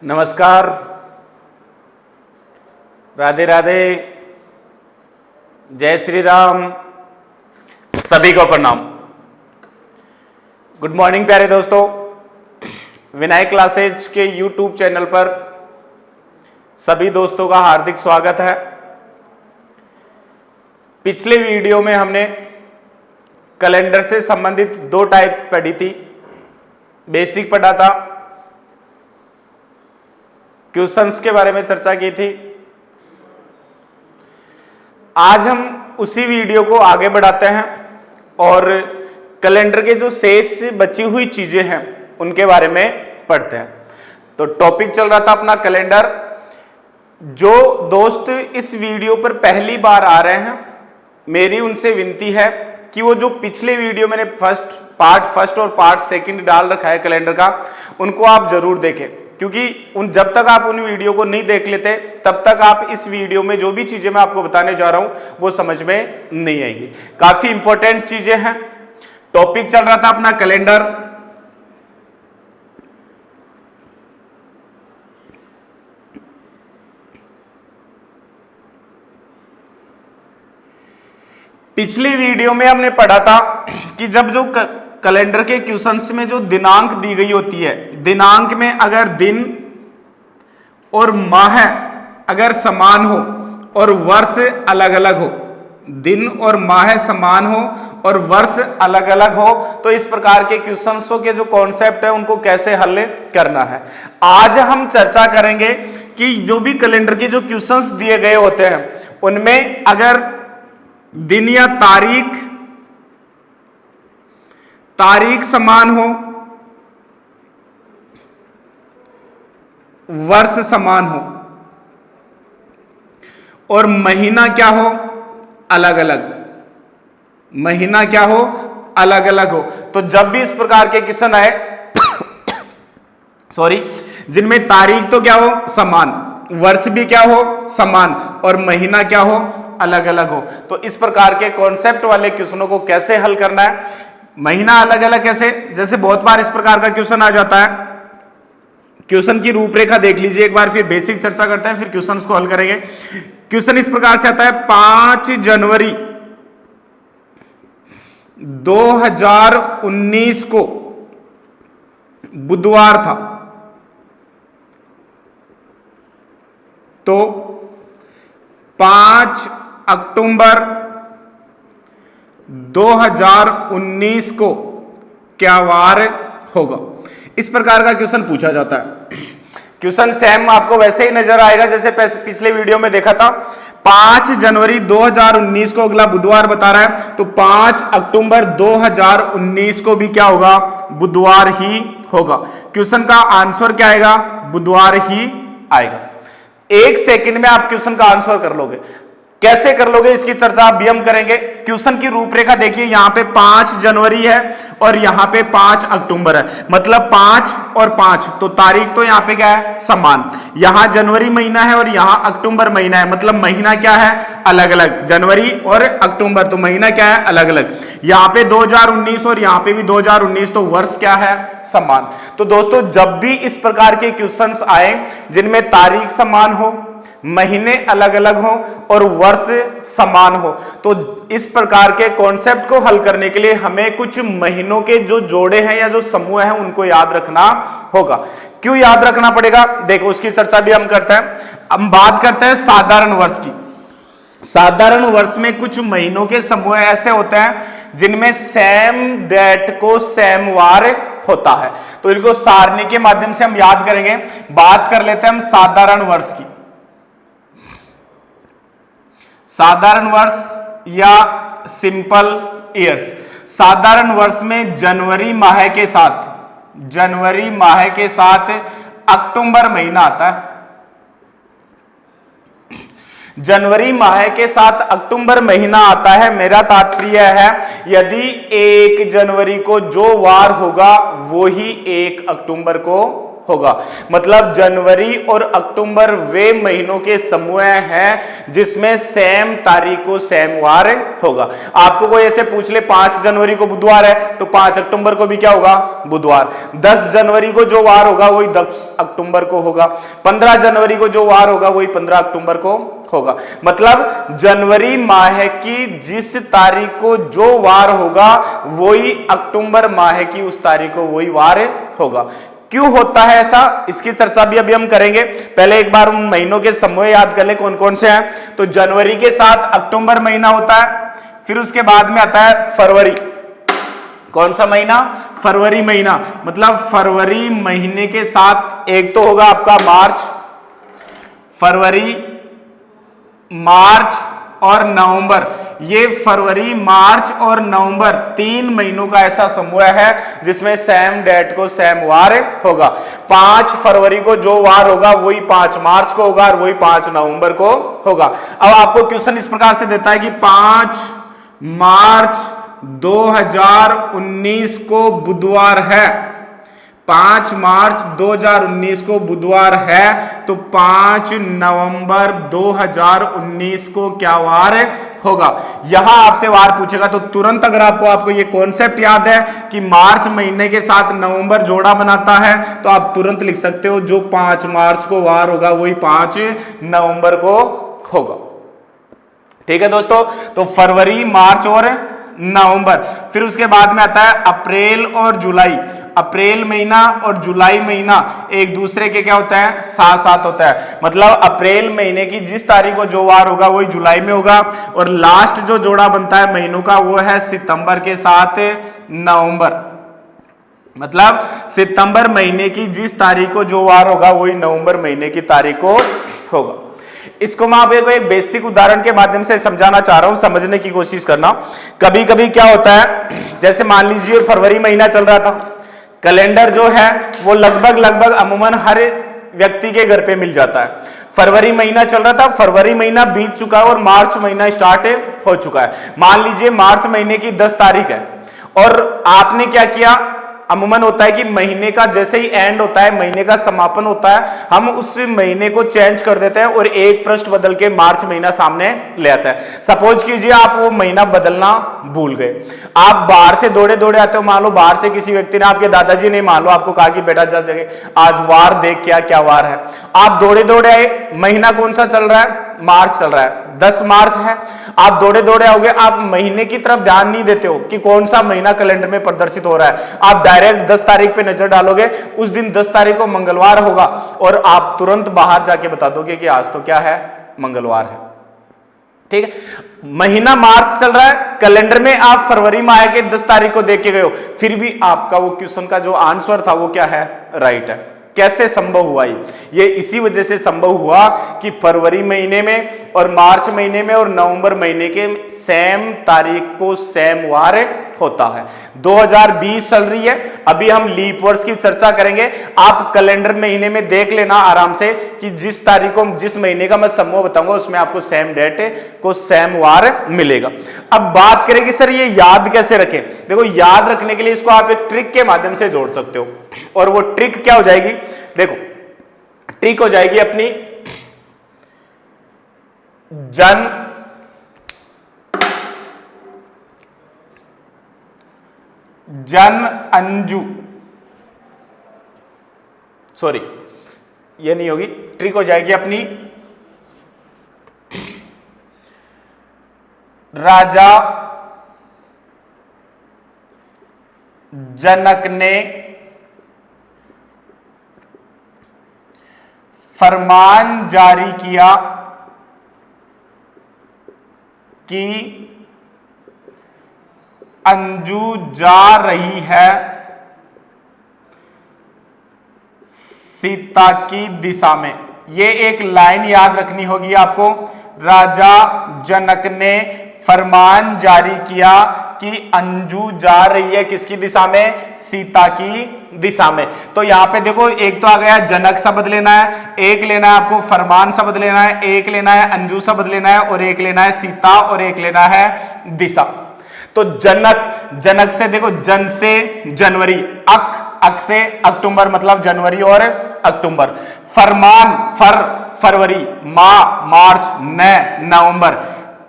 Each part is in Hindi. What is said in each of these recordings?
नमस्कार, राधे राधे, जय श्री राम, सभी को प्रणाम। गुड मॉर्निंग प्यारे दोस्तों, विनायक क्लासेज के यूट्यूब चैनल पर सभी दोस्तों का हार्दिक स्वागत है। पिछले वीडियो में हमने कैलेंडर से संबंधित दो टाइप पढ़ी थी। बेसिक पढ़ा था, क्वेश्चंस के बारे में चर्चा की थी। आज हम उसी वीडियो को आगे बढ़ाते हैं और कैलेंडर के जो शेष बची हुई चीजें हैं उनके बारे में पढ़ते हैं। तो टॉपिक चल रहा था अपना कैलेंडर। जो दोस्त इस वीडियो पर पहली बार आ रहे हैं, मेरी उनसे विनती है कि वो जो पिछले वीडियो मैंने पार्ट फर्स्ट और पार्ट सेकंड डाल रखा है कैलेंडर का, उनको आप जरूर देखें, क्योंकि जब तक आप उन वीडियो को नहीं देख लेते तब तक आप इस वीडियो में जो भी चीजें मैं आपको बताने जा रहा हूं वो समझ में नहीं आएगी। काफी इंपॉर्टेंट चीजें हैं। टॉपिक चल रहा था अपना कैलेंडर। पिछली वीडियो में हमने पढ़ा था कि जब जो कैलेंडर के क्वेश्चंस में जो दिनांक दी गई होती है, दिनांक में अगर दिन और माह अगर समान हो और वर्ष अलग अलग हो, दिन और माह समान हो और वर्ष अलग अलग हो, तो इस प्रकार के क्वेश्चंसों के जो कॉन्सेप्ट है उनको कैसे हल करना है। आज हम चर्चा करेंगे कि जो भी कैलेंडर के जो क्वेश्चंस दिए गए होते हैं उनमें अगर दिन या तारीख समान हो, वर्ष समान हो और महीना क्या हो, अलग अलग, महीना क्या हो, अलग अलग हो, तो जब भी इस प्रकार के क्वेश्चन आए जिनमें तारीख तो क्या हो, समान, वर्ष भी क्या हो, समान और महीना क्या हो, अलग अलग हो, तो इस प्रकार के कॉन्सेप्ट वाले क्वेश्चनों को कैसे हल करना है। महीना अलग अलग कैसे, जैसे बहुत बार इस प्रकार का क्वेश्चन आ जाता है। क्वेश्चन की रूपरेखा देख लीजिए एक बार, फिर बेसिक चर्चा करते हैं, फिर क्वेश्चंस को हल करेंगे। क्वेश्चन इस प्रकार से आता है, 5 जनवरी 2019 को बुधवार था, तो 5 अक्टूबर 2019 को क्या वार होगा। इस प्रकार का क्वेश्चन पूछा जाता है। क्वेश्चन सेम आपको वैसे ही नजर आएगा जैसे पिछले वीडियो में देखा था। 5 जनवरी 2019 को अगला बुधवार बता रहा है, तो 5 अक्टूबर 2019 को भी क्या होगा, बुधवार ही होगा। क्वेश्चन का आंसर क्या आएगा, बुधवार ही आएगा। 1 सेकंड में आप क्वेश्चन का आंसर कर लोगे। कैसे कर लोगे इसकी चर्चा भी हम करेंगे। क्वेश्चन की रूपरेखा देखिए, यहां पे 5 जनवरी है और यहां पे 5 अक्टूबर है, मतलब 5 और 5, तो तारीख तो यहां पे क्या है, समान। यहां जनवरी महीना है और यहां अक्टूबर महीना है, मतलब महीना क्या है, अलग अलग, जनवरी और अक्टूबर, तो महीना क्या है, अलग अलग। यहां पे 2019 और यहां पे भी 2019, तो वर्ष क्या है, समान। तो दोस्तों जब भी इस प्रकार के क्वेश्चंस आए जिनमें तारीख समान हो, महीने अलग अलग हो और वर्ष समान हो, तो इस प्रकार के कॉन्सेप्ट को हल करने के लिए हमें कुछ महीनों के जो जोड़े हैं या जो समूह हैं उनको याद रखना होगा। क्यों याद रखना पड़ेगा, देखो उसकी चर्चा भी हम करते हैं। हम बात करते हैं साधारण वर्ष की। साधारण वर्ष में कुछ महीनों के समूह ऐसे होते हैं जिनमें सेम डेट को सेम वार होता है, तो इनको सारणी के माध्यम से हम याद करेंगे। बात कर लेते हैं हम साधारण वर्ष की। साधारण वर्ष या सिंपल ईयर्स। साधारण वर्ष में जनवरी माह के साथ अक्टूबर महीना आता है। जनवरी माह के साथ अक्टूबर महीना आता है। मेरा तात्पर्य है यदि 1 जनवरी को जो वार होगा वो ही 1 अक्टूबर को होगा। मतलब जनवरी और अक्टूबर वे महीनों के समूह हैं जिसमें सेम तारीख को सेम वार होगा। आपको कोई ऐसे पूछ ले 5 जनवरी को बुधवार है तो 5 अक्टूबर को भी क्या होगा, बुधवार। 10 जनवरी को जो वार होगा वही 10 अक्टूबर को होगा। 15 जनवरी को जो वार होगा वही 15 अक्टूबर को होगा। मतलब जनवरी माह की जिस तारीख को जो वार होगा वही अक्टूबर माह की उस तारीख को वही वार होगा। क्यों होता है ऐसा, इसकी चर्चा भी अभी हम करेंगे। पहले एक बार उन महीनों के समूह याद कर ले कौन कौन से हैं। तो जनवरी के साथ अक्टूबर महीना होता है, फिर उसके बाद में आता है फरवरी। कौन सा महीना, फरवरी महीना। मतलब फरवरी महीने के साथ एक तो होगा आपका मार्च, फरवरी, मार्च और नवंबर। ये फरवरी, मार्च और नवंबर 3 महीनों का ऐसा समूह है जिसमें सेम डेट को सेम वार होगा। 5 फरवरी को जो वार होगा वही 5 मार्च को होगा और वही 5 नवंबर को होगा। अब आपको क्वेश्चन इस प्रकार से देता है कि 5 मार्च 2019 को बुधवार है, 5 मार्च 2019 को बुधवार है, तो 5 नवंबर 2019 को क्या वार होगा। यहां आपसे वार पूछेगा तो तुरंत अगर आपको ये कॉन्सेप्ट याद है कि मार्च महीने के साथ नवंबर जोड़ा बनाता है तो आप तुरंत लिख सकते हो जो 5 मार्च को वार होगा वही 5 नवंबर को होगा। ठीक है दोस्तों, तो फरवरी, मार्च और नवंबर। फिर उसके बाद में आता है अप्रैल और जुलाई। अप्रैल महीना और जुलाई महीना एक दूसरे के क्या होता है, साथ साथ होता है। मतलब अप्रैल महीने की जिस तारीख को जो वार होगा वही जुलाई में होगा। और लास्ट जो जोड़ा बनता है महीनों का वो है सितंबर के साथ नवंबर। मतलब सितंबर महीने की जिस तारीख को जो वार होगा वही नवंबर महीने की तारीख को होगा। इसको मैं आपको एक बेसिक उदाहरण के माध्यम से समझाना चाह रहा हूं, समझने की कोशिश करना। कभी कभी क्या होता है, जैसे मान लीजिए फरवरी महीना चल रहा था, कैलेंडर जो है वो लगभग अमूमन हर व्यक्ति के घर पे मिल जाता है। फरवरी महीना चल रहा था, फरवरी महीना बीत चुका है और मार्च महीना स्टार्ट हो चुका है। मान लीजिए मार्च महीने की 10 तारीख है और आपने क्या किया, अमूमन होता है कि महीने का जैसे ही एंड होता है, महीने का समापन होता है, हम उस महीने को चेंज कर देते हैं और एक पृष्ठ बदल के मार्च महीना सामने ले आता है। सपोज कीजिए आप वो महीना बदलना भूल गए, आप बाहर से दौड़े दौड़े आते हो, मान लो बाहर से किसी व्यक्ति ने, आपके दादाजी ने मान लो आपको कहा कि बेटा जा जगह आज वार देख, क्या वार है। आप दौड़े दौड़े आए, महीना कौन सा चल रहा है, मार्च चल रहा है, 10 मार्च है। आप दौड़े दौड़े आओगे, आप महीने की तरफ ध्यान नहीं देते हो कि कौन सा महीना कैलेंडर में प्रदर्शित हो रहा है, आप डायरेक्ट 10 तारीख पे नजर डालोगे। उस दिन 10 तारीख को मंगलवार होगा और आप तुरंत बाहर जाके बता दोगे कि आज तो क्या है, मंगलवार है। ठीक है, महीना मार्च चल रहा है, कैलेंडर में आप फरवरी माह के 10 तारीख को देख के गए हो, फिर भी आपका वो क्वेश्चन का जो आंसर था वो क्या है, राइट है। कैसे संभव हुआ ये इसी वजह से संभव हुआ कि फरवरी महीने में और मार्च महीने में और नवंबर महीने के सेम तारीख को सेम वार होता है। 2020 चल रही है, अभी हम लीप वर्ष की चर्चा करेंगे। आप कैलेंडर महीने में देख लेना आराम से कि जिस तारीख को, जिस महीने का मैं समूह बताऊंगा उसमें आपको सेम डेट को सेम वार मिलेगा। अब बात करें कि सर ये याद कैसे रखें। देखो, याद रखने के लिए इसको आप एक ट्रिक के माध्यम से जोड़ सकते हो, और वो ट्रिक क्या हो जाएगी, देखो ट्रिक हो जाएगी अपनी जन अंजू, सॉरी ये नहीं होगी, ट्रिक हो जाएगी अपनी राजा जनक ने फरमान जारी किया कि अंजू जा रही है सीता की दिशा में। ये एक लाइन याद रखनी होगी आपको। राजा जनक ने फरमान जारी किया कि अंजू जा रही है किसकी दिशा में, सीता की दिशा में। तो यहां पे देखो, एक तो आ गया जनक शब्द लेना है, एक लेना है आपको फरमान शब्द लेना है, एक लेना है अंजू शब्द लेना है, और एक लेना है सीता, और एक लेना है दिशा। तो जनक, जनक से देखो, जन से जनवरी, अक अक से अक्टूबर मतलब जनवरी और अक्टूबर। फरमान फरवरी, मार्च, नवंबर,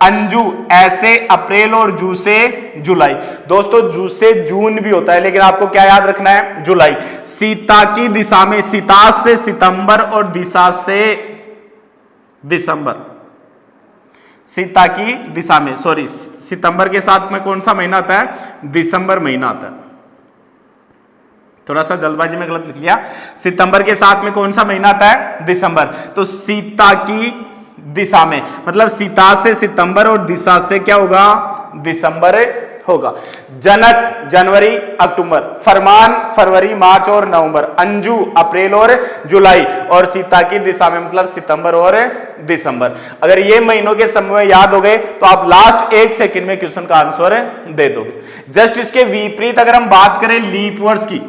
अंजू ऐसे अप्रैल और जू से जुलाई। दोस्तों जू से जून भी होता है लेकिन आपको क्या याद रखना है, जुलाई। सीता की दिशा में, सीतास से सितंबर और दिशा से दिसंबर। सीता की दिशा में, सॉरी, सितंबर के साथ में कौन सा महीना आता है, दिसंबर महीना आता है। थोड़ा सा जल्दबाजी में गलत लिख लिया। सितंबर के साथ में कौन सा महीना आता है, दिसंबर। तो सीता की दिशा में मतलब सीता से सितंबर और दिशा से क्या होगा, दिसंबर होगा। जनक जनवरी अक्टूबर, फरमान फरवरी मार्च और नवंबर, अंजू अप्रैल और जुलाई, और सीता की दिशा में मतलब सितंबर और दिसंबर। अगर ये महीनों के समय याद हो गए तो आप लास्ट 1 सेकंड में क्वेश्चन का आंसर दे दोगे। जस्ट इसके विपरीत अगर हम बात करें लीप वर्ष की,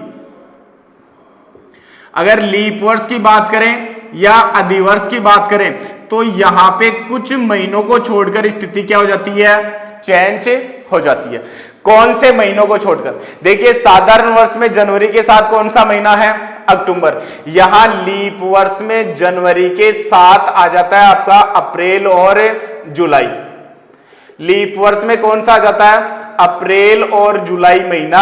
अगर लीप वर्ष की बात करें या अधिवर्ष की बात करें तो यहां पे कुछ महीनों को छोड़कर स्थिति क्या हो जाती है, चेंज हो जाती है। कौन से महीनों को छोड़कर, देखिए साधारण वर्ष में जनवरी के साथ कौन सा महीना है, अक्टूबर। यहां लीप वर्ष में जनवरी के साथ आ जाता है आपका अप्रैल और जुलाई। लीप वर्ष में कौन सा आ जाता है, अप्रैल और जुलाई महीना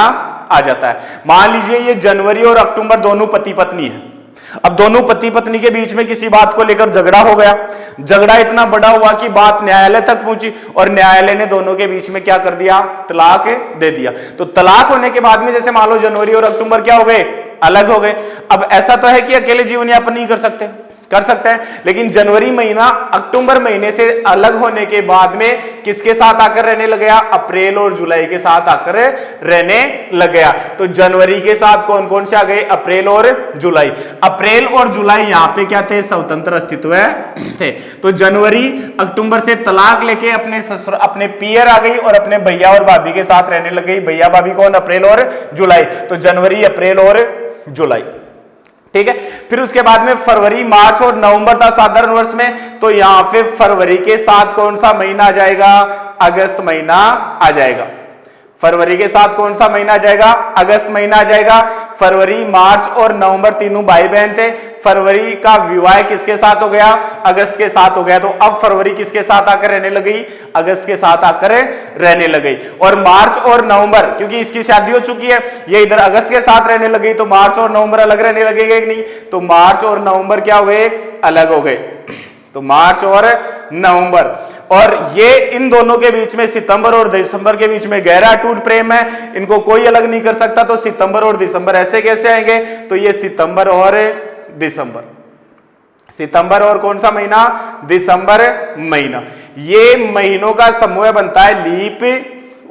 आ जाता है। मान लीजिए ये जनवरी और अक्टूबर दोनों पति पत्नी है। अब दोनों पति पत्नी के बीच में किसी बात को लेकर झगड़ा हो गया, झगड़ा इतना बड़ा हुआ कि बात न्यायालय तक पहुंची और न्यायालय ने दोनों के बीच में क्या कर दिया, तलाक दे दिया। तो तलाक होने के बाद में जैसे मान लो जनवरी और अक्टूबर क्या हो गए, अलग हो गए। अब ऐसा तो है कि अकेले जीवन यापन नहीं कर सकते हैं, लेकिन जनवरी महीना अक्टूबर महीने से अलग होने के बाद में किसके साथ आकर रहने लग गया, अप्रैल और जुलाई के साथ आकर रहने लग गया। तो जनवरी के साथ कौन कौन से आ गए, अप्रैल और जुलाई। अप्रैल और जुलाई यहाँ पे क्या थे, स्वतंत्र अस्तित्व थे। तो जनवरी अक्टूबर से तलाक लेके अपने पियर आ गई और अपने भैया और भाभी के साथ रहने लग गई। भैया भाभी कौन, अप्रैल और जुलाई। तो जनवरी अप्रैल और जुलाई, ठीक है। फिर उसके बाद में फरवरी मार्च और नवंबर था साधारण वर्ष में, तो यहां पे फरवरी के साथ कौन सा महीना आ जाएगा, अगस्त महीना आ जाएगा। फरवरी के साथ कौन सा महीना आ जाएगा, अगस्त महीना आ जाएगा। फरवरी मार्च और नवंबर तीनों भाई बहन थे। फरवरी का विवाह किसके साथ हो गया, अगस्त के साथ हो गया। तो अब फरवरी किसके साथ आकर रहने लगी, अगस्त के साथ आकर रहने लगी। और मार्च और नवंबर, क्योंकि इसकी शादी हो चुकी है, ये इधर अगस्त के साथ रहने लगी, तो मार्च और नवंबर अलग रहने लगेगा कि नहीं। तो मार्च और नवंबर क्या हो गए, अलग हो गए। तो मार्च और नवंबर, और ये इन दोनों के बीच में सितंबर और दिसंबर के बीच में गहरा अटूट प्रेम है, इनको कोई अलग नहीं कर सकता। तो सितंबर और दिसंबर ऐसे कैसे आएंगे, तो ये सितंबर और दिसंबर, सितंबर और कौन सा महीना, दिसंबर महीना। ये महीनों का समूह बनता है लीप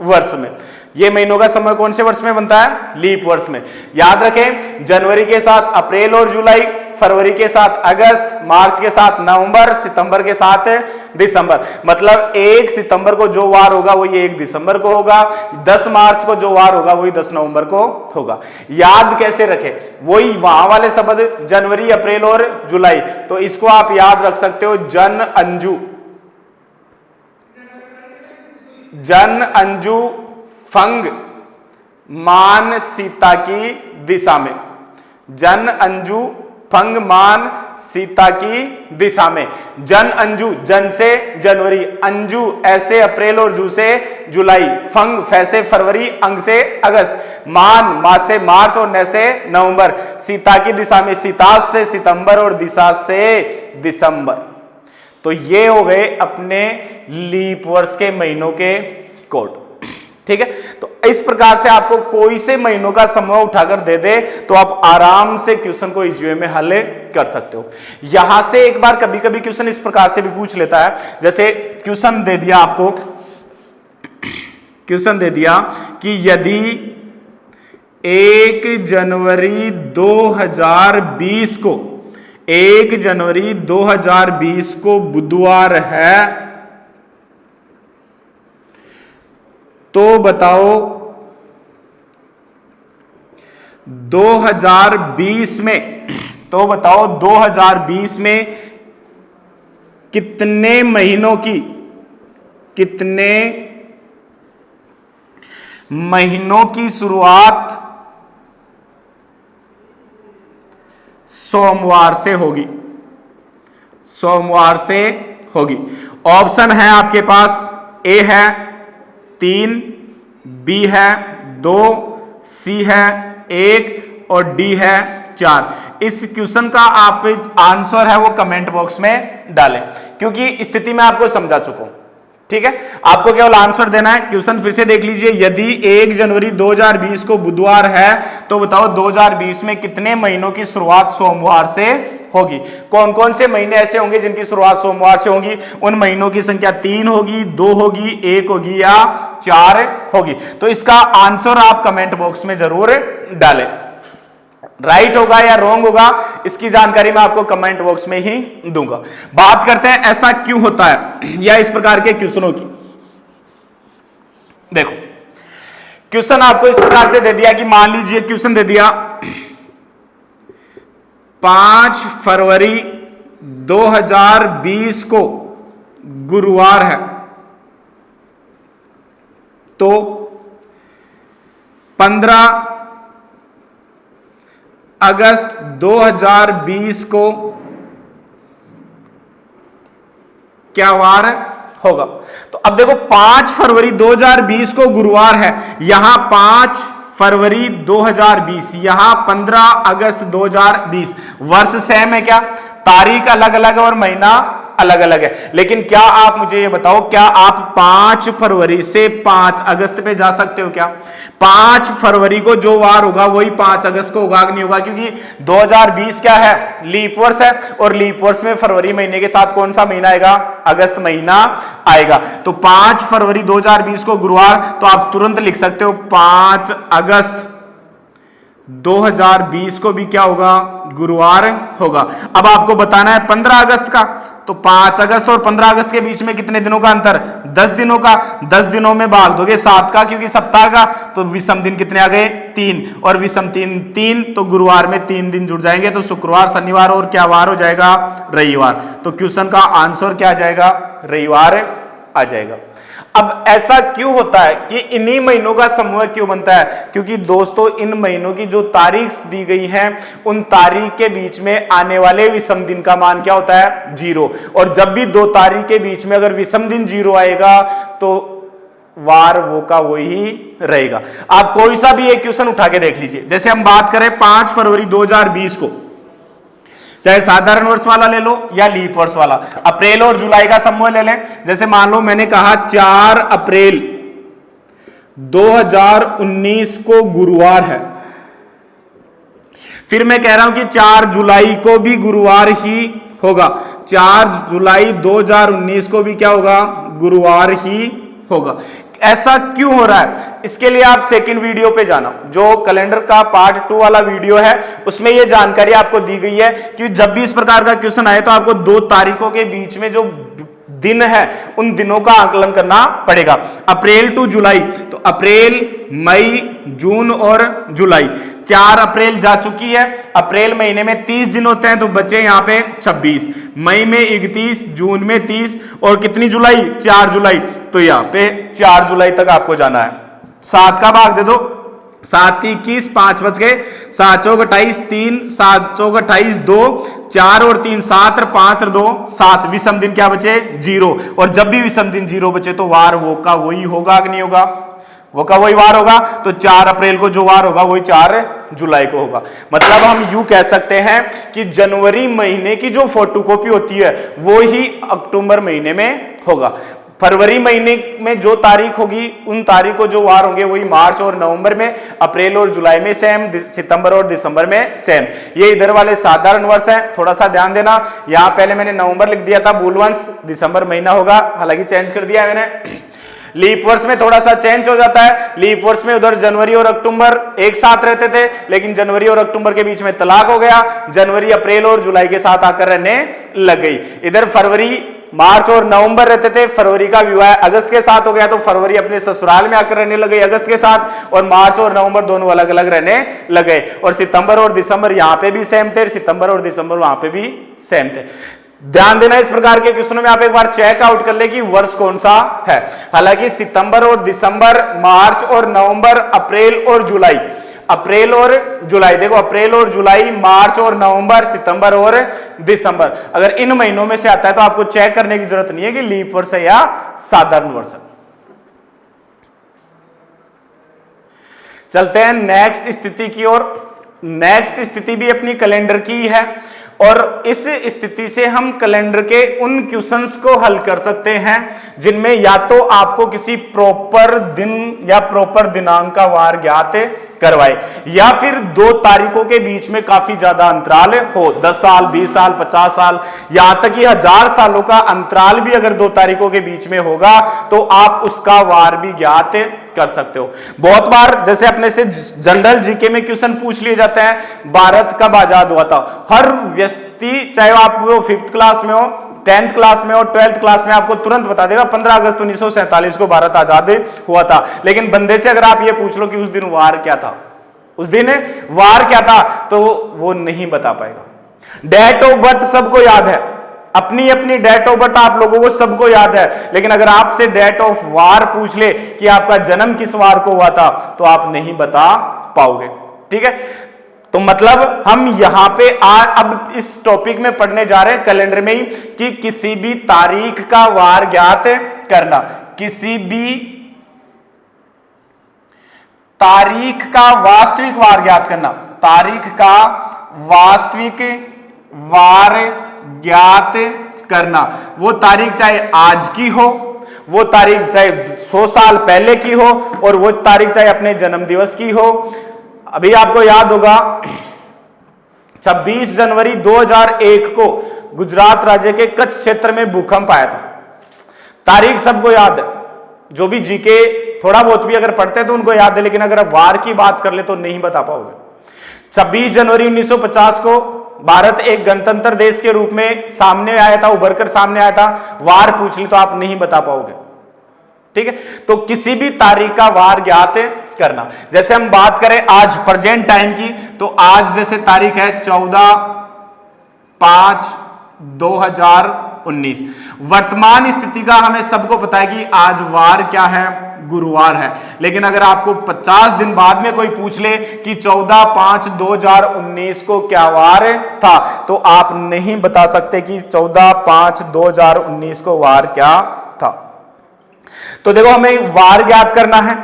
वर्ष में। ये महीनों का समूह कौन से वर्ष में बनता है, लीप वर्ष में। याद रखें, जनवरी के साथ अप्रैल और जुलाई, फरवरी के साथ अगस्त, मार्च के साथ नवंबर, सितंबर के साथ दिसंबर। मतलब 1 सितंबर को जो वार होगा वही 1 दिसंबर को होगा, 10 मार्च को जो वार होगा वही 10 नवंबर को होगा। याद कैसे रखें, वही वहां वाले शब्द जनवरी अप्रैल और जुलाई। तो इसको आप याद रख सकते हो, जन अंजू, जन अंजू फंग मान सीता की दिशा में। जन अंजू फंग मान सीता की दिशा में। जन अंजू, जन से जनवरी, अंजू ऐसे अप्रैल और जू से जुलाई, फंग फैसे फरवरी, अंग से अगस्त, मान माह से मार्च और न से नवंबर, सीता की दिशा में सीतास से सितंबर और दिशा से दिसंबर। तो ये हो गए अपने लीप वर्ष के महीनों के कोड, ठीक है। तो इस प्रकार से आपको कोई से महीनों का समूह उठाकर दे दे तो आप आराम से क्वेश्चन को इजी वे में हल कर सकते हो। यहां से एक बार कभी कभी क्वेश्चन इस प्रकार से भी पूछ लेता है, जैसे क्वेश्चन दे दिया आपको, क्वेश्चन दे दिया कि यदि 1 जनवरी 2020 को 1 जनवरी 2020 को बुधवार है तो बताओ 2020 में, तो बताओ 2020 में कितने महीनों की, कितने महीनों की शुरुआत सोमवार से होगी, सोमवार से होगी। ऑप्शन है आपके पास, ए है 3, बी है 2, सी है 1 और डी है 4। इस क्वेश्चन का आप आंसर है वो कमेंट बॉक्स में डालें, क्योंकि स्थिति में आपको समझा चुका हूं। ठीक है, आपको केवल आंसर देना है। क्वेश्चन फिर से देख लीजिए, यदि 1 जनवरी 2020 को बुधवार है तो बताओ 2020 में कितने महीनों की शुरुआत सोमवार से होगी। कौन कौन से महीने ऐसे होंगे जिनकी शुरुआत सोमवार से होगी? उन महीनों की संख्या 3 होगी, 2 होगी, 1 होगी या 4 होगी। तो इसका आंसर आप कमेंट बॉक्स में जरूर डालें। राइट होगा या रॉन्ग होगा इसकी जानकारी मैं आपको कमेंट बॉक्स में ही दूंगा। बात करते हैं ऐसा क्यों होता है या इस प्रकार के क्वेश्चनों की। देखो, क्वेश्चन आपको इस प्रकार से दे दिया कि मान लीजिए क्वेश्चन दे दिया 5 फरवरी 2020 को गुरुवार है, तो 15 अगस्त 2020 को क्या वार होगा। तो अब देखो 5 फरवरी 2020 को गुरुवार है, यहां 5 फरवरी 2020, यहां 15 अगस्त 2020। वर्ष सेम है क्या? तारीख अलग अलग और महीना अलग अलग है। लेकिन क्या आप मुझे ये बताओ, क्या आप 5 फरवरी से 5 अगस्त पे जा सकते हो क्या? 5 फरवरी को जो वार होगा वही 5 अगस्त को होगा कि नहीं होगा? क्योंकि 2020 क्या है? लीप वर्ष है, और लीप वर्ष में फरवरी महीने के साथ कौन सा महीना आएगा? अगस्त महीना आएगा। तो 5 फरवरी 2020 को गुरुवार, तो आप तुरंत लिख सकते हो 5 अगस्त 2020 को भी क्या होगा? गुरुवार होगा। अब आपको बताना है 15 अगस्त का, तो 5 अगस्त और 15 अगस्त के बीच में कितने दिनों का अंतर? 10 दिनों का। 10 दिनों में भाग दोगे 7 का, क्योंकि सप्ताह का, तो विषम दिन कितने आ गए? 3, और विषम 3, तो गुरुवार में 3 दिन जुड़ जाएंगे, तो शुक्रवार, शनिवार और क्या वार हो जाएगा? रविवार। तो क्वेश्चन का आंसर क्या आ जाएगा? रविवार आ जाएगा। अब ऐसा क्यों होता है कि इन्हीं महीनों का समूह क्यों बनता है? क्योंकि दोस्तों इन महीनों की जो तारीख दी गई है उन तारीख के बीच में आने वाले विषम दिन का मान क्या होता है? 0। और जब भी 2 तारीख के बीच में अगर विषम दिन 0 आएगा तो वार वो का वही रहेगा। आप कोई सा भी एक क्वेश्चन उठा के देख लीजिए। जैसे हम बात करें 5 फरवरी 2020 को, चाहे साधारण वर्ष वाला ले लो या लीप वर्ष वाला, अप्रैल और जुलाई का समूह ले लें। जैसे मान लो मैंने कहा 4 अप्रैल 2019 को गुरुवार है, फिर मैं कह रहा हूं कि 4 जुलाई को भी गुरुवार ही होगा। 4 जुलाई 2019 को भी क्या होगा? गुरुवार ही होगा। ऐसा क्यों हो रहा है? इसके लिए आप सेकंड वीडियो पे जाना, जो कैलेंडर का पार्ट 2 वाला वीडियो है, उसमें यह जानकारी आपको दी गई है कि जब भी इस प्रकार का क्वेश्चन आए तो आपको 2 तारीखों के बीच में जो दिन है उन दिनों का आकलन करना पड़ेगा। अप्रैल टू जुलाई, तो अप्रैल, मई, जून और जुलाई। 4 अप्रैल जा चुकी है, अप्रैल महीने में 30 दिन होते हैं, तो बचे यहां पे 26, मई में 31, जून में 30 और कितनी जुलाई? 4 जुलाई। तो यहां पे 4 जुलाई तक आपको जाना है। 7 का भाग दे दो, 7 की 21, 5 बच गए, 7 चौक 28, 3, 7 चौक 28, 2, 4 और 3 7 और 5 और 2 7। विषम दिन क्या बचे? 0। और जब भी विषम दिन 0 बचे तो वार वो का वही होगा कि नहीं होगा? वो का वही वार होगा। तो 4 अप्रैल को जो वार होगा वही 4 जुलाई को होगा। मतलब हम यूं कह सकते हैं कि जनवरी महीने की जो फोटोकॉपी होती है वो ही अक्टूबर महीने में होगा। फरवरी महीने में जो तारीख होगी उन तारीख को जो वार होंगे वही मार्च और नवंबर में, अप्रैल और जुलाई में सेम, सितंबर और दिसंबर में सेम। ये इधर वाले साधारण वर्ष हैं, थोड़ा सा ध्यान देना। यहां पहले मैंने नवंबर लिख दिया था, भूलवंश, दिसंबर महीना होगा, हालांकि चेंज कर दिया है मैंने। लीप वर्ष में थोड़ा सा चेंज हो जाता है। लीप वर्ष में उधर जनवरी और अक्टूबर एक साथ रहते थे, लेकिन जनवरी और अक्टूबर के बीच में तलाक हो गया, जनवरी अप्रैल और जुलाई के साथ आकर रहने लग गई। इधर फरवरी, मार्च और नवंबर रहते थे, फरवरी का विवाह अगस्त के साथ हो गया, तो फरवरी अपने ससुराल में आकर रहने लगे अगस्त के साथ, और मार्च और नवंबर दोनों अलग अलग रहने लगे। और सितंबर और दिसंबर यहां पे भी सेम थे, सितंबर और दिसंबर वहां पे भी सेम थे। ध्यान देना, इस प्रकार के क्वेश्चनों में आप एक बार चेक आउट कर ले कि वर्ष कौन सा है। हालांकि सितंबर और दिसंबर, मार्च और नवंबर, अप्रैल और जुलाई, अप्रैल और जुलाई, देखो अप्रैल और जुलाई, मार्च और नवंबर, सितंबर और दिसंबर, अगर इन महीनों में से आता है तो आपको चेक करने की जरूरत नहीं है कि लीप वर्ष है या साधारण वर्ष। चलते हैं नेक्स्ट स्थिति की ओर। नेक्स्ट स्थिति भी अपनी कैलेंडर की है और इस स्थिति से हम कैलेंडर के उन क्वेश्चंस को हल कर सकते हैं जिनमें या तो आपको किसी प्रॉपर दिन या प्रॉपर दिनांक का वार ज्ञात करवाए, या फिर 2 तारीखों के बीच में काफी ज्यादा अंतराल हो, 10 साल, 20 साल, 50 साल, यहां तक कि 1000 सालों का अंतराल भी अगर 2 तारीखों के बीच में होगा तो आप उसका वार भी ज्ञात कर सकते हो। बहुत बार जैसे अपने से जनरल जीके में क्वेश्चन पूछ लिए जाते हैं, भारत कब आजाद हुआ था। हर व्यक्ति, चाहे आप वो 5th क्लास में हो, 10th क्लास में हो, 12th क्लास में, आपको तुरंत बता देगा 15 अगस्त 1947 को भारत आजाद हुआ था। लेकिन बंदे से अगर आप ये पूछ लो कि उस दिन वार क्या था, उस दिन वार क्या था, तो वो नहीं बता पाएगा। डेट ऑफ बर्थ सबको याद है, अपनी अपनी डेट ऑफ बर्थ आप लोगों को सबको याद है, लेकिन अगर आपसे डेट ऑफ वार पूछ ले कि आपका जन्म किस वार को हुआ था, तो आप नहीं बता पाओगे। ठीक है, तो मतलब हम यहां पे अब इस टॉपिक में पढ़ने जा रहे हैं कैलेंडर में ही कि किसी भी तारीख का वार ज्ञात करना, किसी भी तारीख का वास्तविक वार ज्ञात करना, तारीख का वास्तविक वार ज्ञात करना। वो तारीख चाहे आज की हो, वो तारीख चाहे 100 साल पहले की हो, और वो तारीख चाहे अपने जन्म दिवस की हो। अभी आपको याद होगा 26 जनवरी 2001 को गुजरात राज्य के कच्छ क्षेत्र में भूकंप आया था। तारीख सबको याद है, जो भी जीके थोड़ा बहुत भी अगर पढ़ते हैं तो उनको याद है, लेकिन अगर आप वार की बात कर ले तो नहीं बता पाओगे। 26 जनवरी 1950 को भारत एक गणतंत्र देश के रूप में सामने आया था, उभर कर सामने आया था। वार पूछ ले तो आप नहीं बता पाओगे। ठीक है, तो किसी भी तारीख का वार ज्ञात करना। जैसे हम बात करें आज प्रेजेंट टाइम की, तो आज जैसे तारीख है 14/5/2019। वर्तमान स्थिति का हमें सबको पता है कि आज वार क्या है, गुरुवार है। लेकिन अगर आपको 50 दिन बाद में कोई पूछ ले कि 14/5/2019 को क्या वार था, तो आप नहीं बता सकते कि 14/5/2019 को वार क्या था। तो देखो, हमें वार ज्ञात करना है।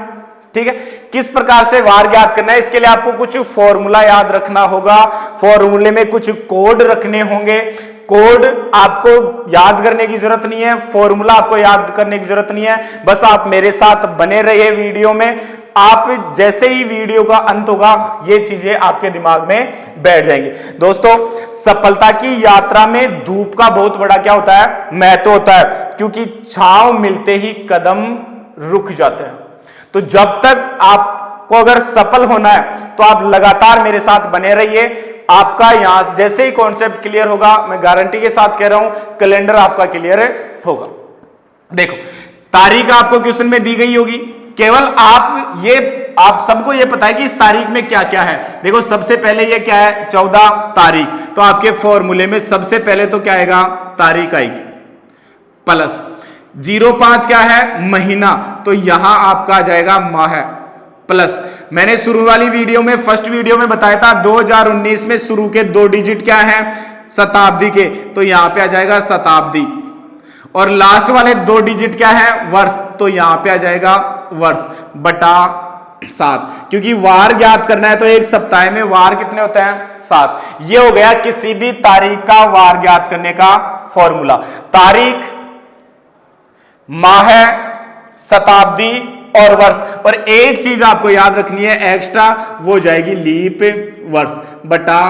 ठीक है, किस प्रकार से वार ज्ञात करना है, इसके लिए आपको कुछ फॉर्मूला याद रखना होगा। फॉर्मूले में कुछ कोड रखने होंगे। कोड आपको याद करने की जरूरत नहीं है, फॉर्मूला आपको याद करने की जरूरत नहीं है। बस आप मेरे साथ बने रहिए वीडियो में। आप जैसे ही वीडियो का अंत होगा, ये चीजें आपके दिमाग में बैठ जाएंगी। दोस्तों, सफलता की यात्रा में धूप का बहुत बड़ा क्या होता है, महत्व होता है, क्योंकि छांव मिलते ही कदम रुक जाते हैं। तो जब तक आपको अगर सफल होना है तो आप लगातार मेरे साथ बने रहिए। आपका यहां जैसे ही कॉन्सेप्ट क्लियर होगा, मैं गारंटी के साथ कह रहा हूं, कैलेंडर आपका क्लियर होगा। देखो, तारीख आपको क्वेश्चन में दी गई होगी, केवल आप सबको ये पता है कि इस तारीख में क्या क्या है। देखो, सबसे पहले ये क्या है, 14 तारीख, तो आपके फॉर्मूले में सबसे पहले तो क्या आएगा, तारीख आएगी, प्लस 05 क्या है, महीना, तो यहां आपका आ जाएगा माह, प्लस मैंने शुरू वाली वीडियो में, फर्स्ट वीडियो में बताया था 2019 में शुरू के 2 डिजिट क्या है, शताब्दी के, तो यहां पे आ जाएगा शताब्दी, और लास्ट वाले 2 डिजिट क्या है, वर्ष, तो यहां पे आ जाएगा वर्ष बटा 7, क्योंकि वार ज्ञात करना है तो एक सप्ताह में वार कितने होते हैं, 7। ये हो गया किसी भी तारीख का वार ज्ञात करने का फॉर्मूला। तारीख, माह, शताब्दी और वर्ष, और एक चीज आपको याद रखनी है एक्स्ट्रा, वो जाएगी लीप वर्ष बटा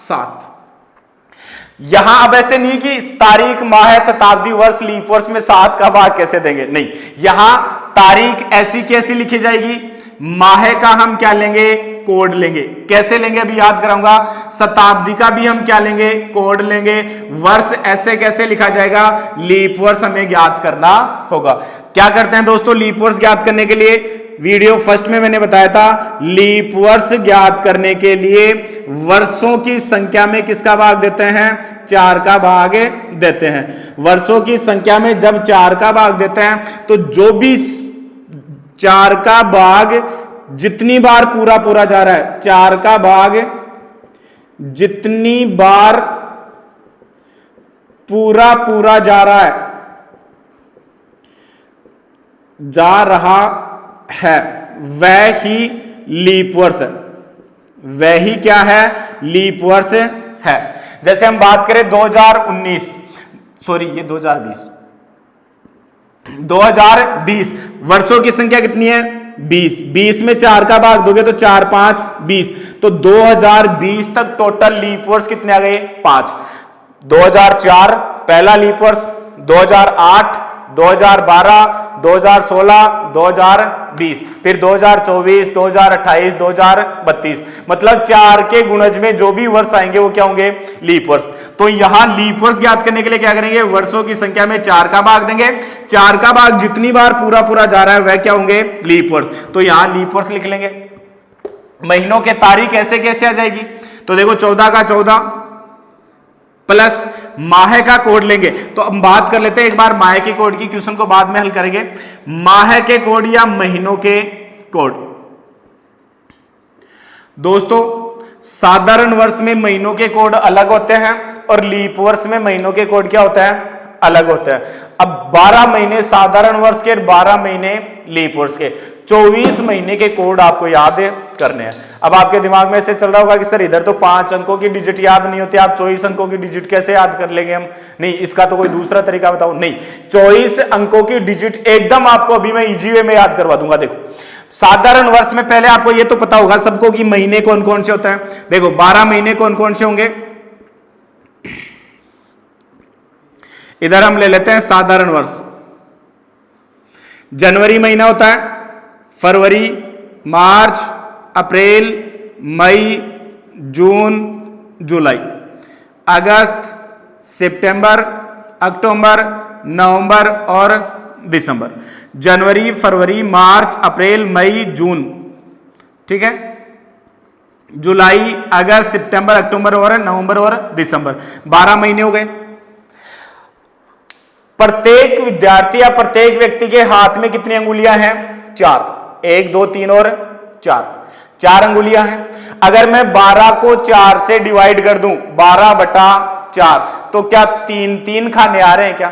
7। यहां अब ऐसे नहीं कि तारीख, माह, शताब्दी, वर्ष, लीप वर्ष में 7 का भाग कैसे देंगे, नहीं, यहां तारीख ऐसी कैसी लिखी जाएगी, माह का हम क्या लेंगे, कोड लेंगे। कैसे लेंगे अभी याद कराऊंगा। शताब्दी का भी हम क्या लेंगे, कोड लेंगे। वर्ष ऐसे कैसे लिखा जाएगा, लीप वर्ष हमें ज्ञात करना होगा। क्या करते हैं दोस्तों, लीप वर्ष ज्ञात करने के लिए, वीडियो फर्स्ट में मैंने बताया था, लीप वर्ष ज्ञात करने के लिए वर्षों की संख्या में किसका भाग देते हैं, 4 का भाग देते हैं। वर्षों की संख्या में जब 4 का भाग देते हैं, तो जो भी 4 का भाग जितनी बार पूरा पूरा जा रहा है, 4 का भाग जितनी बार पूरा पूरा जा रहा है वह ही लीप वर्ष है, वह ही क्या है, लीप वर्ष है। जैसे हम बात करें 2019, सॉरी ये 2020 वर्षों की संख्या कितनी है, 20। 20 में 4 का भाग दोगे तो 4 5 20, तो 2020 तक टोटल लीप वर्ष कितने आ गए, 5। 2004 पहला लीप वर्ष, 2008, 2012, 2016, 2020, फिर 2024, 2028, 2032, मतलब 4 के गुणज में जो भी वर्ष आएंगे वो क्या होंगे, लीप वर्ष। तो यहां लीप वर्ष ज्ञात करने के लिए क्या करेंगे, वर्षों की संख्या में 4 का भाग देंगे, 4 का भाग जितनी बार पूरा पूरा जा रहा है वह क्या होंगे, लीप वर्ष। तो यहां लीप वर्ष लिख लेंगे। महीनों के तारीख ऐसे कैसे आ जाएगी, तो देखो 14 का 14 प्लस माह का कोड लेंगे। तो हम बात कर लेते हैं एक बार माह के कोड की, क्वेश्चन को बाद में हल करेंगे। माह के कोड या महीनों के कोड, दोस्तों साधारण वर्ष में महीनों के कोड अलग होते हैं और लीप वर्ष में महीनों के कोड क्या होता है, अलग होता है। अब 12 महीने साधारण वर्ष के, 12 महीने लीप वर्ष के, 24 महीने के कोड आपको याद करने हैं। अब आपके दिमाग में ऐसे चल रहा होगा कि सर इधर तो 5 अंकों की डिजिट याद नहीं होती, आप 24 अंकों की डिजिट कैसे याद कर लेंगे हम, नहीं इसका तो कोई दूसरा तरीका बताओ। नहीं, 24 अंकों की डिजिट एकदम आपको अभी मैं इजी वे में याद करवा दूंगा। देखो साधारण वर्ष में पहले आपको ये तो पता होगा सबको कि महीने कौन कौन से होते हैं। देखो 12 महीने कौन कौन से होंगे, इधर हम ले लेते हैं साधारण वर्ष। जनवरी महीना होता है, फरवरी, मार्च, अप्रैल, मई, जून, जुलाई, अगस्त, सितंबर, अक्टूबर, नवंबर और दिसंबर। जनवरी, फरवरी, मार्च, अप्रैल, मई, जून, ठीक है, जुलाई, अगस्त, सितंबर, अक्टूबर और नवंबर और दिसंबर, 12 महीने हो गए। प्रत्येक विद्यार्थी या प्रत्येक व्यक्ति के हाथ में कितनी अंगुलियां हैं, 4, 1 2 3 और 4 अंगुलियां हैं। अगर मैं 12 को 4 से डिवाइड कर दूं, 12/4, तो क्या 3 खाने आ रहे हैं, क्या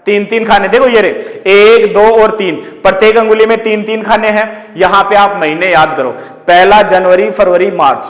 3 खाने, देखो ये रहे 1 2 और 3, प्रत्येक अंगुली में 3 खाने हैं। यहां पे आप महीने याद करो, पहला जनवरी, फरवरी, मार्च,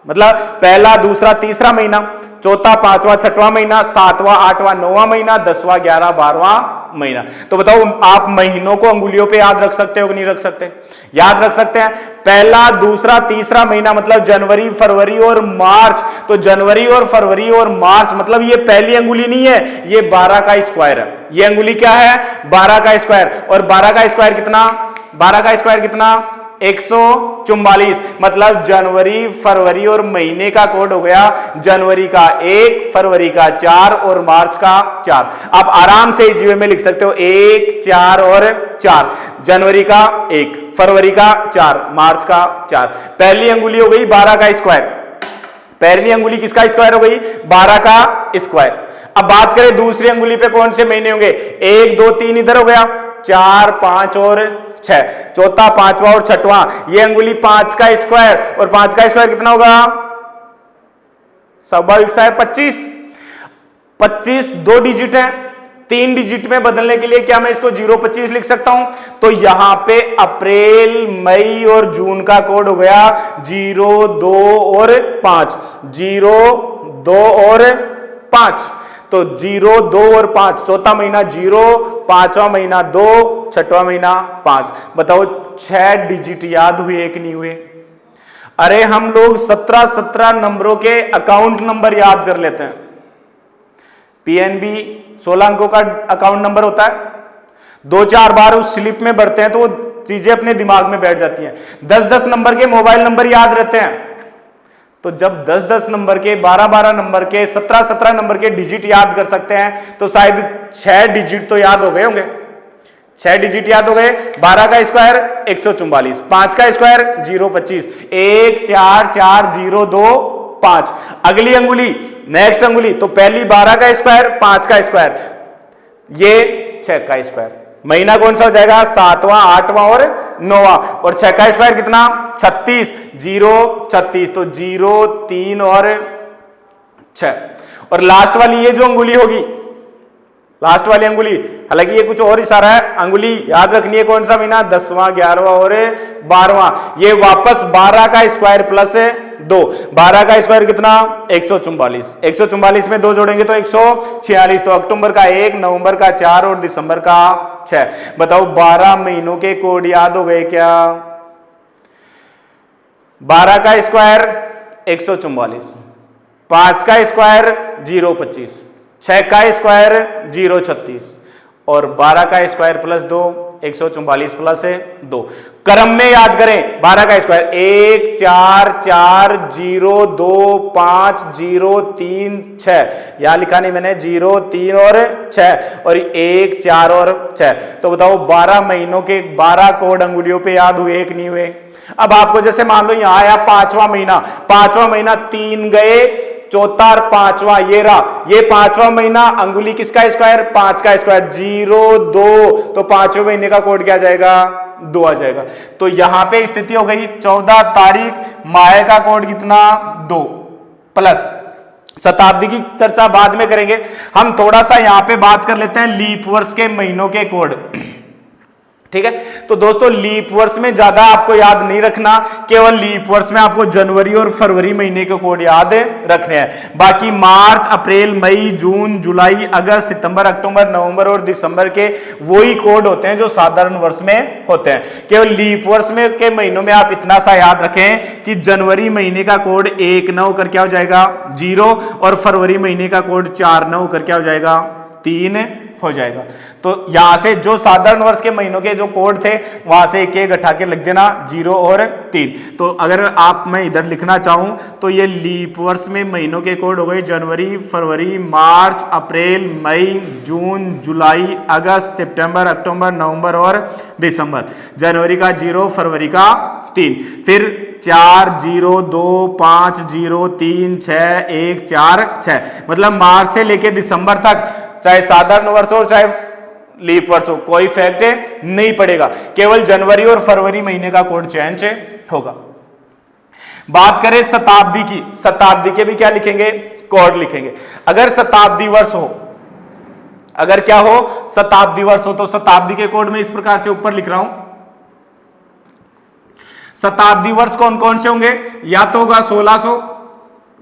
मतलब पहला, दूसरा, तीसरा महीना, चौथा, पांचवा, छठवां महीना, 7वां, 8वां, 9वां महीना, 10वां, 11वां, 12वां महीना। तो बताओ आप महीनों को अंगुलियों पे याद रख सकते हो कि नहीं रख सकते, याद रख सकते हैं। पहला, दूसरा, तीसरा महीना मतलब जनवरी, फरवरी और मार्च, तो जनवरी और फरवरी और मार्च मतलब ये पहली अंगुली नहीं है, ये 12 का स्क्वायर है। ये अंगुली क्या है, 12 का स्क्वायर, और 12 का स्क्वायर कितना, 12 का स्क्वायर कितना, 144, मतलब जनवरी, फरवरी और महीने का कोड हो गया जनवरी का 1, फरवरी का 4 और मार्च का 4। आप आराम से जीवे में लिख सकते हो 1 4 और 4, जनवरी का 1, फरवरी का 4, मार्च का 4। पहली अंगुली हो गई 12 का स्क्वायर, पहली अंगुली किसका स्क्वायर हो गई, 12 का स्क्वायर। अब बात करें दूसरी अंगुली पे कौन से महीने होंगे, 1 2 3 इधर हो गया, 4 5 और 6, चौथा, पांचवा और छठवां, ये अंगुली 5 का स्क्वायर, और 5 का स्क्वायर कितना होगा, स्वाभाविक सा है 25। 25 2 डिजिट है, 3 डिजिट में बदलने के लिए क्या मैं इसको 025 लिख सकता हूं, तो यहां पे अप्रैल, मई और जून का कोड हो गया 0 2 और 5, 0 2 और 5, तो 0 2 और 5, चौथा महीना 0, पांचवा महीना 2, छठवां महीना 5। बताओ 6 डिजिट याद हुए कि नहीं हुए। अरे हम लोग 17 नंबरों के अकाउंट नंबर याद कर लेते हैं। पीएनबी 16 अंकों का अकाउंट नंबर होता है, 2-4 बार उस स्लिप में भरते हैं तो वो चीजें अपने दिमाग में बैठ जाती हैं। 10-10 नंबर के मोबाइल नंबर याद रहते हैं, तो जब 10-10 नंबर के, 12-12 नंबर के, 17-17 नंबर के डिजिट याद कर सकते हैं, तो शायद 6 डिजिट तो याद हो गए होंगे। 6 डिजिट याद हो गए। 12 का स्क्वायर 144, 5 का स्क्वायर 025, 1 4 4 0 2 5। अगली अंगुली, नेक्स्ट अंगुली, तो पहली 12 का स्क्वायर, 5 का स्क्वायर, ये 6 का स्क्वायर, महीना कौन सा हो जाएगा, 7वां, 8वां और 9वां। और 6 का स्क्वायर कितना, 36, 0 36, तो 0 3 और 6। और लास्ट वाली ये जो अंगुली होगी, लास्ट वाली अंगुली, हालांकि ये कुछ और इशारा है, अंगुली याद रखनी है कौन सा महीना, 10वां, 11वां और 12वां। ये वापस 12 का स्क्वायर प्लस 2, 12 का स्क्वायर कितना, 144, 144 में 2 जोड़ेंगे तो 146। तो अक्टूबर का 1, नवंबर का 4 और दिसंबर का 6। बताओ 12 महीनों के कोड याद हो गए क्या। 12 का स्क्वायर 144, 5 का स्क्वायर 025, 6 का स्क्वायर 036 और 12 का स्क्वायर प्लस 2, 144 प्लस 2। क्रम में याद करें 12 का स्क्वायर 1 4 4 0 2 5 0 3 6, यहां लिखा नहीं मैंने, 0 3 और 6 और 1 4 और 6। तो बताओ 12 महीनों के 12 कोड अंगुलियों पे याद हुए एक नहीं हुए। अब आपको जैसे मान लो यहां आया 5वां महीना, 5वां महीना 3 गए, चौथा और 5वां ये रहा, ये 5वां महीना, अंगुली किसका स्क्वायर, 5 का स्क्वायर 0 2, तो 5वें महीने का कोड क्या जाएगा, 2 आ जाएगा। तो यहां पे स्थिति हो गई 14 तारीख, माह का कोड कितना, 2 प्लस शताब्दी की चर्चा बाद में करेंगे, हम थोड़ा सा यहां पे बात कर लेते हैं लीप वर्ष के महीनों के कोड। ठीक है, तो दोस्तों लीप वर्ष में ज्यादा आपको याद नहीं रखना, केवल लीप वर्ष में आपको जनवरी और फरवरी महीने के कोड याद रखने हैं। बाकी मार्च, अप्रैल, मई, जून, जुलाई, अगस्त, सितंबर, अक्टूबर, नवंबर और दिसंबर के वही कोड होते हैं जो साधारण वर्ष में होते हैं। केवल लीप वर्ष में के महीनों में आप इतना सा याद रखें कि जनवरी महीने का कोड 1-9 कर क्या हो जाएगा, 0, और फरवरी महीने का कोड 4-9 कर क्या हो जाएगा, 3 हो जाएगा। तो यहां से जो साधारण वर्ष के महीनों के जो कोड थे वहां से एक एक हटा के लिख देना, 0 और 3। तो अगर आप मैं इधर लिखना चाहूं तो ये लीप वर्ष में महीनों के कोड हो गए जनवरी, फरवरी, मार्च, अप्रैल, मई, जून, जुलाई, अगस्त, सितंबर, अक्टूबर, नवंबर और दिसंबर। जनवरी का 0, फरवरी का 3, फिर 4 0 2 5 0 3 6 1 4 6, मतलब मार्च से लेके दिसंबर तक, चाहे साधारण वर्ष हो चाहे लीप वर्ष हो, कोई फैक्ट नहीं पड़ेगा, केवल जनवरी और फरवरी महीने का कोड चेंज होगा। बात करें शताब्दी की, शताब्दी के भी क्या लिखेंगे, कोड लिखेंगे। अगर शताब्दी वर्ष हो, अगर क्या हो, शताब्दी वर्ष हो, तो शताब्दी के कोड में इस प्रकार से ऊपर लिख रहा हूं। शताब्दी वर्ष कौन कौन से होंगे, या तो होगा 1600,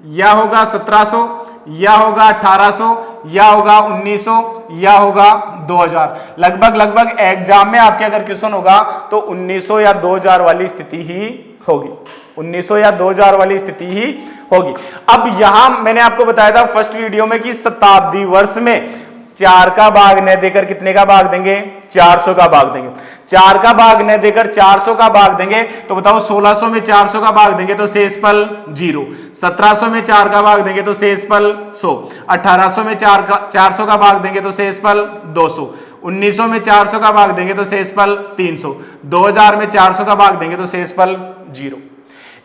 या होगा 1700, या होगा 1800, या होगा 1900, या होगा 2000। लगभग एग्जाम में आपके अगर क्वेश्चन होगा तो 1900 या 2000 वाली स्थिति ही होगी, 1900 या 2000 वाली स्थिति ही होगी। अब यहां मैंने आपको बताया था फर्स्ट वीडियो में कि शताब्दी वर्ष में 4 का भाग न देकर कितने का भाग देंगे, 400 का भाग देंगे। 4 का भाग न देकर 400 का भाग देंगे, तो बताओ 1600 में 400 का भाग देंगे तो शेषफल 0, 1700 में 4 का भाग देंगे तो शेषफल 100, 1800 में 400 का भाग देंगे तो शेषफल 200, 1900 में 400 का भाग देंगे तो शेषफल 300, 2000 में 400 का भाग देंगे तो शेषफल 0,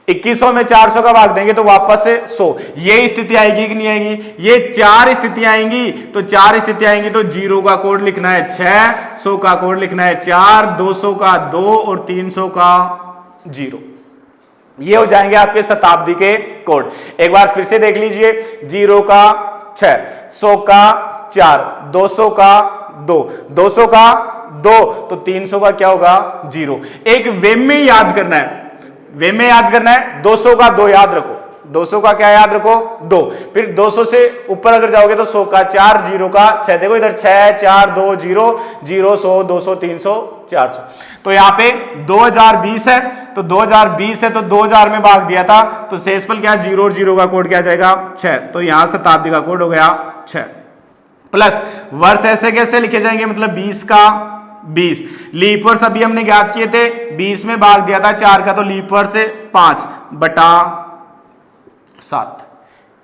2100 में 400 का भाग देंगे तो वापस से 100। ये स्थिति आएगी कि नहीं आएगी, ये 4 स्थितियां आएंगी, तो 4 स्थितियां आएंगी तो 0 का कोड लिखना है 6, 100 का कोड लिखना है 4, 200 का 2 और 300 का 0। ये हो जाएंगे आपके शताब्दी के कोड। एक बार फिर से देख लीजिए, 0 का 6, 100 का 4, 200 का 2, 200 का 2, तो 300 का क्या होगा, 0। एक वे में याद करना है, वे में याद करना है, 200 का 2 याद रखो, 200 का क्या याद रखो, 2, फिर 200 से ऊपर अगर जाओगे तो 100 का 4, 0 का 6, देखो इधर 6 4 2 0 0 100 200 300 400। तो यहाँ पे 2020 है, तो 2020 है तो 2000 में भाग दिया था, तो शेषफल क्या, 0 और 0 का कोड क्या जाएगा, 6। तो यहां शताब्दी का कोड हो गया 6। प्लस वर्ष ऐसे कैसे लिखे जाएंगे, मतलब 20 का 20, लीप वर्ष अभी हमने ज्ञात किए थे, 20 में भाग दिया था 4 का, तो लीप वर्ष 5/7।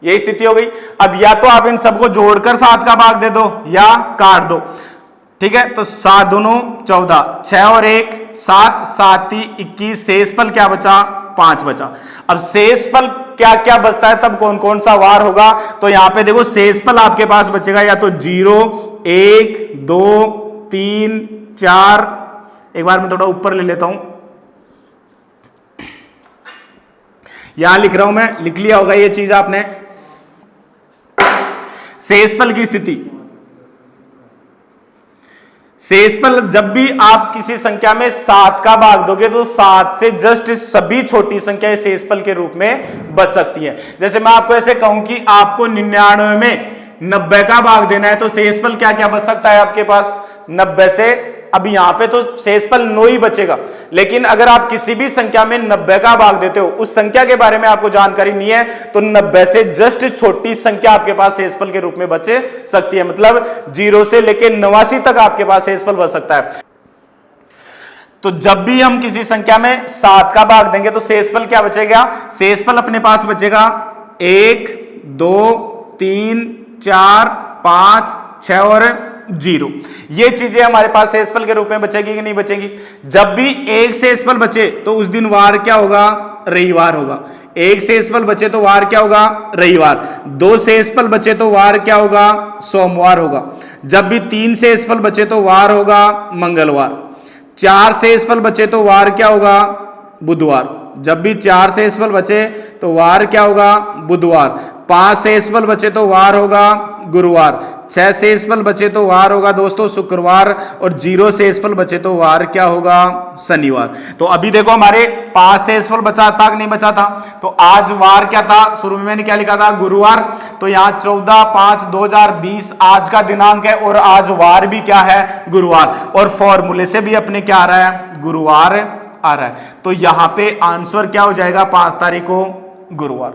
ये स्थिति हो गई। अब या तो आप इन सबको जोड़कर 7 का भाग दे दो या काट दो, ठीक है। तो 7 दूनो 14, 6 और 1 7, 7 21, शेषफल क्या बचा, 5 बचा। अब शेषफल क्या क्या बचता है, तब कौन कौन सा वार होगा, तो यहां पे देखो शेषफल आपके पास बचेगा या तो 0 1 2 3 4, एक बार मैं थोड़ा ऊपर ले लेता हूं, यहां लिख रहा हूं मैं, लिख लिया होगा ये चीज आपने। शेषफल की स्थिति, शेषफल जब भी आप किसी संख्या में 7 का भाग दोगे तो 7 से जस्ट सभी छोटी संख्याएं शेषफल के रूप में बच सकती हैं। जैसे मैं आपको ऐसे कहूं कि आपको 99 में 90 का भाग देना है तो शेषफल क्या क्या बच सकता है आपके पास, 90 से, अब यहां पे तो शेषफल 9 ही बचेगा, लेकिन अगर आप किसी भी संख्या में 90 का भाग देते हो, उस संख्या के बारे में आपको जानकारी नहीं है, तो 90 से जस्ट छोटी संख्या आपके पास शेषफल के रूप में बच सकती है। मतलब 0 से लेकर 89 तक आपके पास शेषफल बच सकता है। तो जब भी हम किसी संख्या में 7 का भाग देंगे तो शेषफल क्या बचेगा, शेषफल अपने पास बचेगा 1, 2, 3, 4, 5, 6 और 0। ये चीजें हमारे पास शेषफल के रूप में बचेगी कि नहीं बचेगी। जब भी एक शेषफल बचे तो उस दिन वार क्या होगा, रविवार होगा। एक शेषफल बचे तो वार क्या होगा, रविवार। 2 शेषफल बचे तो वार क्या होगा, सोमवार होगा। जब भी 3 शेषफल बचे तो वार होगा मंगलवार। 4 शेषफल बचे तो वार क्या होगा, बुधवार। जब भी 4 शेषफल बचे तो वार क्या होगा, बुधवार। 5 शेषफल बचे तो वार होगा गुरुवार। 6 शेषफल बचे तो वार होगा दोस्तों शुक्रवार, और 0 शेषफल बचे तो वार क्या होगा, शनिवार। तो अभी देखो हमारे 5 शेषफल बचा था कि नहीं बचा था, तो आज वार क्या था, शुरू में मैंने क्या लिखा था, गुरुवार। तो यहाँ 14/5/2020 आज का दिनांक है, और आज वार भी क्या है, गुरुवार। और फॉर्मूले से भी अपने क्या आ रहा है, गुरुवार आ रहा है। तो यहां पे आंसर क्या हो जाएगा, 5 तारीख को गुरुवार।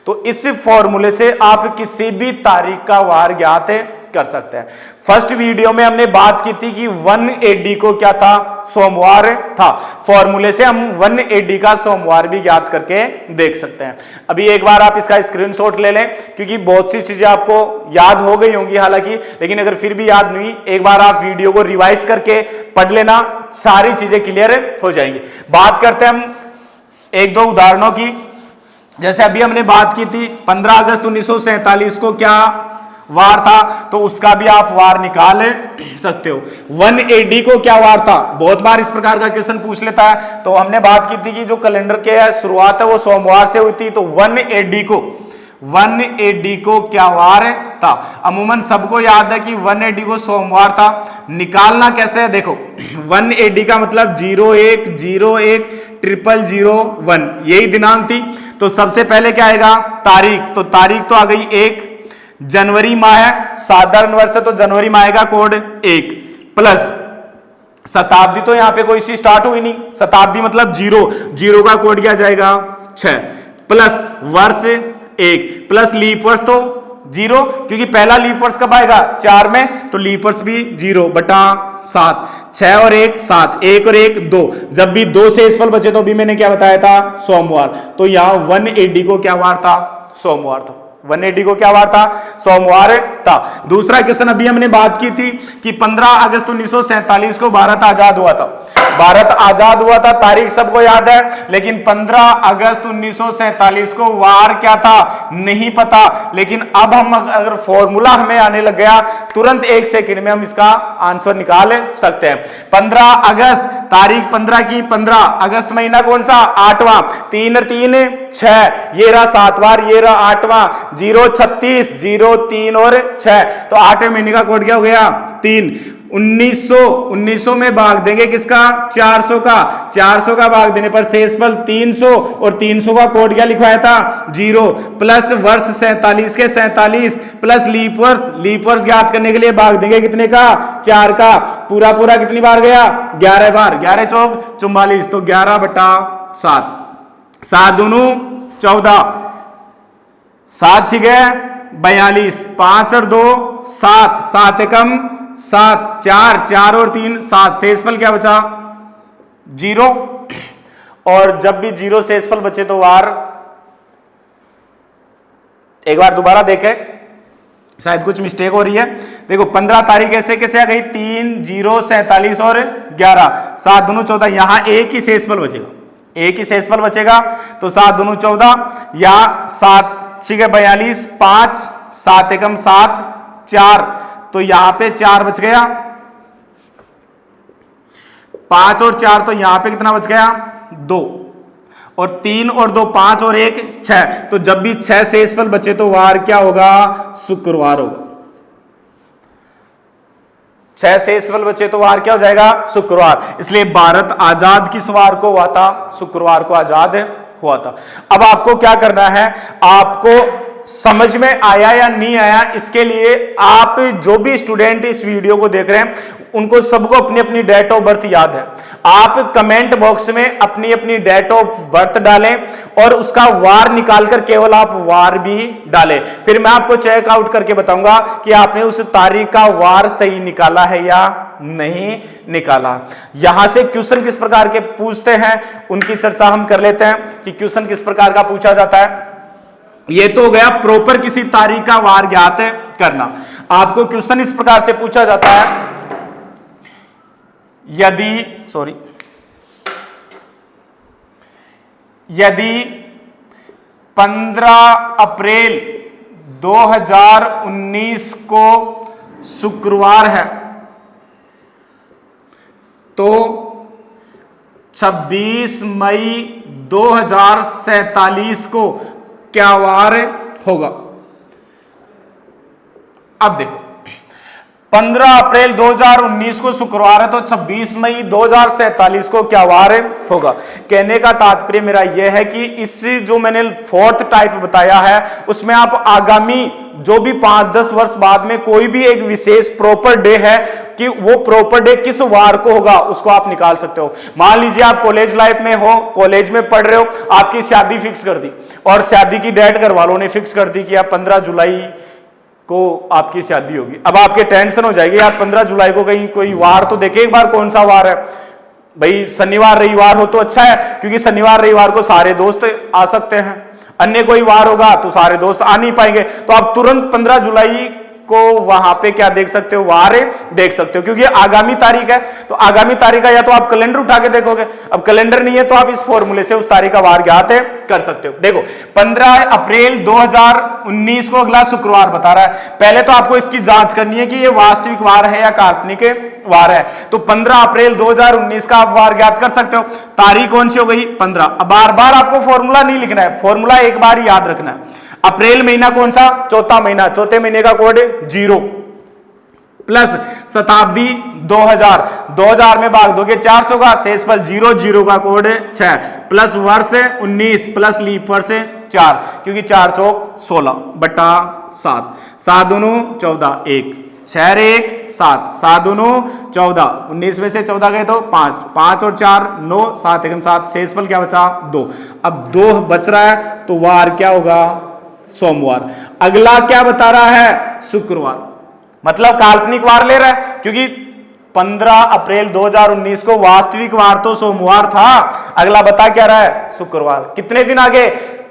तो इस फॉर्मूले से आप किसी भी तारीख का वार ज्ञात कर सकते हैं। फर्स्ट वीडियो में हमने बात की थी कि 1 AD को क्या था, सोमवार था। फॉर्मूले से हम 1 AD का सोमवार भी ज्ञात करके देख सकते हैं। अभी एक बार आप इसका स्क्रीनशॉट ले लें, क्योंकि बहुत सी चीजें आपको याद हो गई होंगी हालांकि, लेकिन अगर फिर भी याद नहीं, एक बार आप वीडियो को रिवाइज करके पढ़ लेना, सारी चीजें क्लियर हो जाएंगी। बात करते हैं हम 1-2 उदाहरणों की। जैसे अभी हमने बात की थी 15 अगस्त 1947 को क्या वार था, तो उसका भी आप वार निकाल सकते हो। 1 AD को क्या वार था, बहुत बार इस प्रकार का क्वेश्चन पूछ लेता है। तो हमने बात की थी कि जो कैलेंडर के शुरुआत है वो सोमवार से हुई थी, तो 1 AD को क्या वार था। अमूमन सबको याद है कि 1 AD को सोमवार था। निकालना कैसे है, देखो 1 AD का मतलब 01010001, यही दिनांक थी। तो सबसे पहले क्या आएगा, तारीख। तो तारीख तो आ गई 1, जनवरी माह है, साधारण वर्ष है तो जनवरी माह का कोड 1, प्लस शताब्दी, तो यहां पे कोई सी स्टार्ट हुई नहीं, शताब्दी मतलब 0 का कोड क्या जाएगा 6, प्लस वर्ष 1, प्लस लीप वर्ष तो 0, क्योंकि पहला लीप वर्ष कब आएगा 4 में, तो लीप वर्ष भी 0/7, 6 और 1 7, 1 और 1 2। जब भी 2 शेषफल बचे तो भी मैंने क्या बताया था, सोमवार। तो यहां 1 AD को क्या वार था, सोमवार था। 1 AD को क्या वार था, सोमवार था। दूसरा क्वेश्चन अभी हमने बात की थी कि 15 अगस्त 1947 को भारत आजाद हुआ था। भारत आजाद हुआ था, तारीख सबको याद है, लेकिन 15 अगस्त 1947 को वार क्या था नहीं पता। लेकिन अब हम अगर फॉर्मूला हमें आने लग गया, तुरंत 1 सेकंड में हम इसका आंसर निकाल सकते हैं। 15 अगस्त, तारीख 15 की, 15 अगस्त महीना कौन सा, 8वां, 3 और 3 6, ये रहा 7वां, ये रहा 8वां, 0 36, 0 3 और 6, तो 8वें महीने का कोड क्या हो गया 3। 1900 में भाग देंगे किसका, 400 का। 400 का भाग देने पर शेषफल 300, और 300 का कोड क्या लिखवाया था 0, प्लस वर्ष 47 के 47, प्लस लीप वर्ष ज्ञात करने के लिए भाग देंगे कितने का, 4 का। पूरा कितनी बार गया, 11 बार, 11 चौक 44, तो 11/7, 7 दूनू 14, 7 छिगे 42, 5 और 2 7, 7 एकम 7, 4 और 3 7, शेषफल क्या बचा 0। और जब भी 0 शेषफल बचे तो वार, एक बार दोबारा देखें, शायद कुछ मिस्टेक हो रही है। देखो 15 तारीख ऐसे कैसे आ गई, 3 0 47 और 11, 7 दूनू 14, यहां एक ही शेषफल बचेगा, एक ही शेषफल बचेगा, तो 7 दूनू 14, या 7 छिगे 42, 5 7 एकम 7 4, तो यहां पे 4 बच गया, 5 और 4 तो यहां पे कितना बच गया 2, और 3 और 2 5 और 1 6। तो जब भी 6 शेषफल बचे तो वार क्या होगा, शुक्रवार होगा। 6 शेषफल बचे तो वार क्या हो जाएगा, शुक्रवार। इसलिए भारत आजाद किस वार को हुआ था, शुक्रवार को आजाद हुआ था। अब आपको क्या करना है, आपको समझ में आया या नहीं आया, इसके लिए आप जो भी स्टूडेंट इस वीडियो को देख रहे हैं उनको सबको अपनी अपनी डेट ऑफ बर्थ याद है। आप कमेंट बॉक्स में अपनी अपनी डेट ऑफ बर्थ डालें और उसका वार निकालकर केवल आप वार भी डालें। फिर मैं आपको चेक आउट करके बताऊंगा कि आपने उस तारीख का वार सही निकाला है या नहीं निकाला। यहां से क्वेश्चन किस प्रकार के पूछते हैं उनकी चर्चा हम कर लेते हैं कि क्वेश्चन किस प्रकार का पूछा जाता है। ये तो हो गया प्रॉपर किसी तारीख का वार ज्ञात करना। आपको क्वेश्चन इस प्रकार से पूछा जाता है, यदि 15 अप्रैल 2019 को शुक्रवार है तो 26 मई 2047 को क्या वार होगा। अब देखो 15 अप्रैल 2019 को शुक्रवार है तो 26 मई 2047 को क्या वार होगा। कहने का तात्पर्य मेरा यह है कि इस जो मैंने फोर्थ टाइप बताया है उसमें आप आगामी जो भी 5-10 वर्ष बाद में कोई भी एक विशेष प्रॉपर डे है कि वो प्रॉपर डे किस वार को होगा उसको आप निकाल सकते हो। मान लीजिए आप कॉलेज लाइफ में हो, कॉलेज में पढ़ रहे हो, आपकी शादी फिक्स कर दी और शादी की डेट घर वालों ने फिक्स कर दी कि आप 15 जुलाई को आपकी शादी होगी। अब आपके टेंशन हो जाएगी यार 15 जुलाई को कहीं कोई वार तो देखे एक बार, कौन सा वार है भाई, शनिवार रविवार हो तो अच्छा है क्योंकि शनिवार रविवार को सारे दोस्त आ सकते हैं, अन्य कोई वार होगा तो सारे दोस्त आ नहीं पाएंगे। तो आप तुरंत 15 जुलाई को वहां पे क्या देख सकते हो, वार देख सकते हो क्योंकि आगामी तारीख है। तो आगामी तारीख है या तो आप कैलेंडर उठा के देखोगे, अब कैलेंडर नहीं है तो आप इस फॉर्मूले से उस तारीख का वार ज्ञात कर सकते हो। देखो 15 अप्रैल 2019 को अगला शुक्रवार बता रहा है। पहले तो आपको इसकी जांच करनी है कि ये वास्तविक वार है या काल्पनिक वार है। तो 15 अप्रैल 2019 का आप वार ज्ञात कर सकते हो। तारीख कौन सी हो गई 15। अब बार बार आपको फॉर्मूला नहीं लिखना है, फॉर्मूला एक बार ही याद रखना है। अप्रैल महीना कौन सा, चौथा महीना, चौथे महीने का कोड 0 प्लस शताब्दी 2000 में भाग दोगे 400 का शेषफल 0 का कोड 6 प्लस वर्ष 19 प्लस लीप वर्ष 4 क्योंकि 4 चौक 16 बटा 7, 7 दूनू 14 1 6 1 7 7 दूनू 14 19 में से 14 गए तो 5 5 और 4 9 7 एकम 7 शेषफल क्या बचा 2। अब 2 बच रहा है तो वार क्या होगा सोमवार। अगला क्या बता रहा है शुक्रवार, मतलब काल्पनिक वार ले रहा है क्योंकि 15 अप्रैल 2019 को वास्तविक वार तो सोमवार था, अगला बता क्या रहा है शुक्रवार। कितने दिन आगे,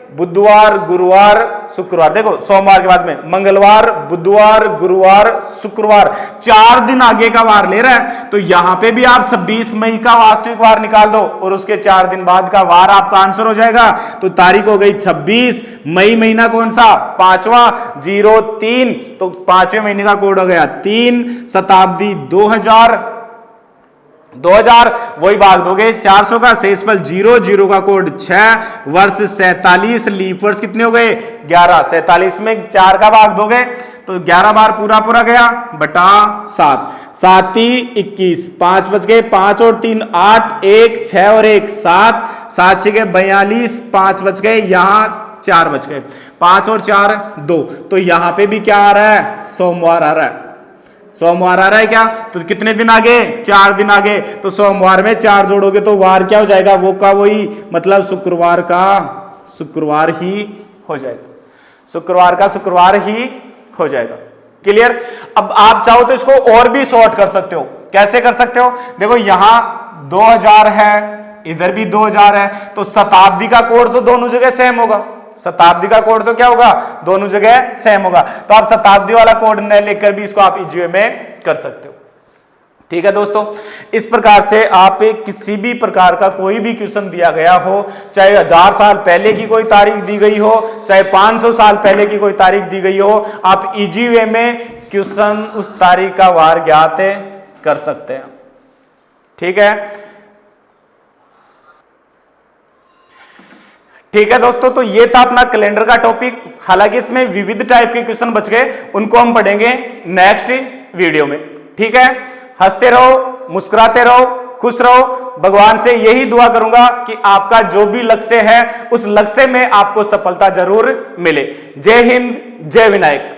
बुधवार गुरुवार शुक्रवार, देखो सोमवार के बाद में मंगलवार बुधवार गुरुवार शुक्रवार 4 दिन आगे का वार ले रहा है। तो यहां पे भी आप 26 मई का वास्तविक वार निकाल दो और उसके 4 दिन बाद का वार आपका आंसर हो जाएगा। तो तारीख हो गई 26 मई, महीना कौन सा 5वां 03, तो 5वें महीने का कोड हो गया 3, शताब्दी 2000 वही भाग दोगे 400 का शेषफल 0 का कोड 6 वर्ष 47 लीप वर्ष कितने हो गए 11, 47 में 4 का भाग दोगे तो 11 बार पूरा गया बटा 7, 7 21 5 बच गए 5 और 3 8 1 6 और 1 7 7 6 42 5 बच गए, यहां 4 बच गए 5 और 4 2। तो यहां पे भी क्या आ रहा है सोमवार आ रहा है, सोमवार आ रहा है क्या। तो कितने दिन आगे 4 दिन आगे, तो सोमवार में 4 जोड़ोगे तो वार क्या हो जाएगा वो का वही, मतलब शुक्रवार का शुक्रवार ही हो जाएगा, शुक्रवार का शुक्रवार ही हो जाएगा। क्लियर। अब आप चाहो तो इसको और भी शॉर्ट कर सकते हो। कैसे कर सकते हो, देखो यहां 2000 है इधर भी 2000 है तो शताब्दी का कोड तो दोनों जगह सेम होगा, शताब्दी का कोड तो क्या होगा दोनों जगह सेम होगा। तो आप शताब्दी वाला कोड न लेकर भी इसको आप इजी वे में कर सकते हो। ठीक है दोस्तों, इस प्रकार से आप किसी भी प्रकार का कोई भी क्वेश्चन दिया गया हो, चाहे 1000 साल पहले की कोई तारीख दी गई हो, चाहे 500 साल पहले की कोई तारीख दी गई हो, आप इजी वे में क्वेश्चन उस तारीख का वार ज्ञात कर सकते हैं। ठीक है। ठीक है दोस्तों, तो ये था अपना कैलेंडर का टॉपिक। हालांकि इसमें विविध टाइप के क्वेश्चन बच गए, उनको हम पढ़ेंगे नेक्स्ट वीडियो में। ठीक है, हंसते रहो, मुस्कुराते रहो, खुश रहो। भगवान से यही दुआ करूंगा कि आपका जो भी लक्ष्य है उस लक्ष्य में आपको सफलता जरूर मिले। जय हिंद, जय विनायक।